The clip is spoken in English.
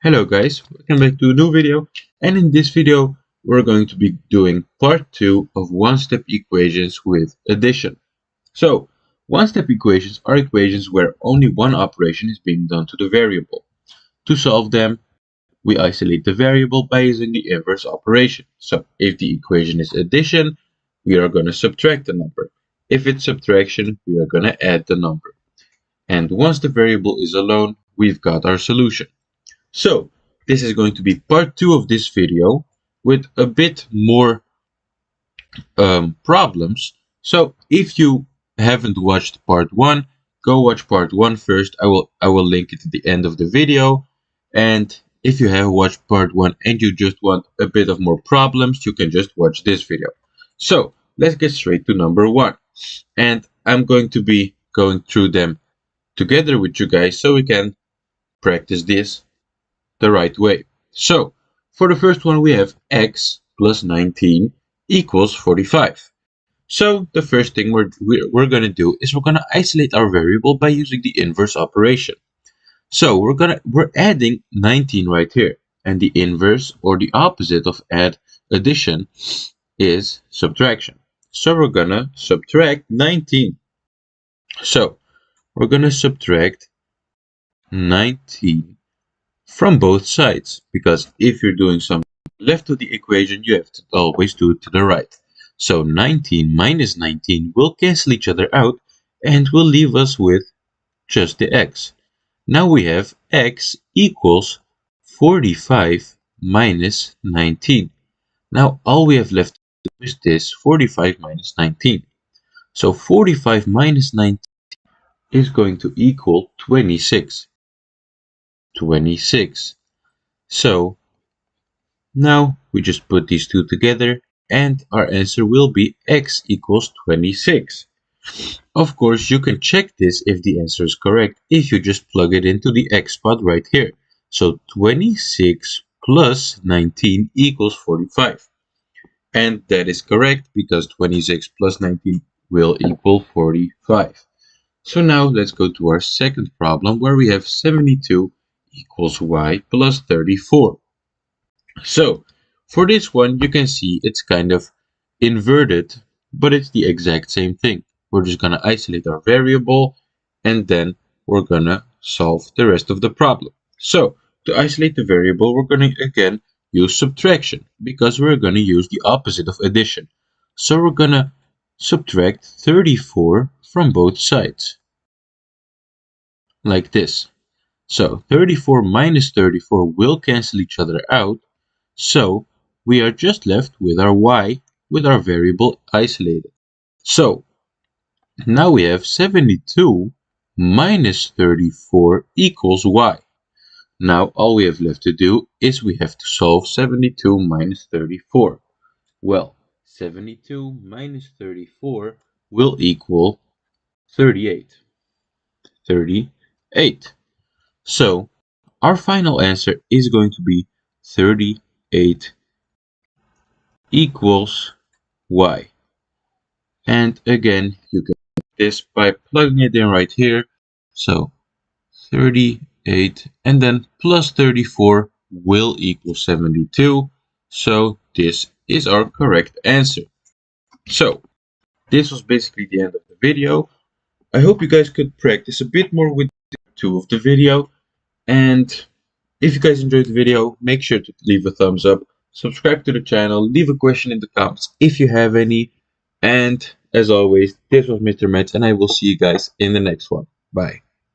Hello guys, welcome back to a new video, and in this video we're going to be doing part 2 of one-step equations with addition. So, one-step equations are equations where only one operation is being done to the variable. To solve them, we isolate the variable by using the inverse operation. So, if the equation is addition, we are going to subtract the number. If it's subtraction, we are going to add the number. And once the variable is alone, we've got our solution. So, this is going to be part 2 of this video with a bit more problems. So, if you haven't watched part 1, go watch part 1 first. I will link it at the end of the video. And if you have watched part 1 and you just want a bit of more problems, you can just watch this video. So, let's get straight to number 1. And I'm going to be going through them together with you guys so we can practice this the right way. So, for the first one we have x plus 19 equals 45. So, the first thing we're going to do is we're going to isolate our variable by using the inverse operation. So, we're adding 19 right here, and the inverse or the opposite of addition is subtraction. So, we're going to subtract 19. So, we're going to subtract 19 from both sides, because if you're doing something left of the equation, you have to always do it to the right. So 19 minus 19 will cancel each other out and will leave us with just the x. Now we have x equals 45 minus 19. Now all we have left to do is this 45 minus 19. So 45 minus 19 is going to equal 26. 26. So now we just put these two together and our answer will be x equals 26. Of course, you can check this if the answer is correct if you just plug it into the x spot right here. So 26 plus 19 equals 45. And that is correct because 26 plus 19 will equal 45. So now let's go to our second problem where we have 72 equals y plus 34. So for this one, you can see it's kind of inverted, but it's the exact same thing. We're just going to isolate our variable and then we're going to solve the rest of the problem. So to isolate the variable, we're going to again use subtraction because we're going to use the opposite of addition. So we're going to subtract 34 from both sides like this. So 34 minus 34 will cancel each other out. So we are just left with our y with our variable isolated. So now we have 72 minus 34 equals y. Now all we have left to do is we have to solve 72 minus 34. Well, 72 minus 34 will equal 38. 38. So our final answer is going to be 38 equals y. And again, you can do this by plugging it in right here. So 38 and then plus 34 will equal 72. So this is our correct answer. So this was basically the end of the video. I hope you guys could practice a bit more with part 2 of the video. And if you guys enjoyed the video, make sure to leave a thumbs up, subscribe to the channel, leave a question in the comments if you have any. And as always, this was Mr. Mathz, and I will see you guys in the next one. Bye.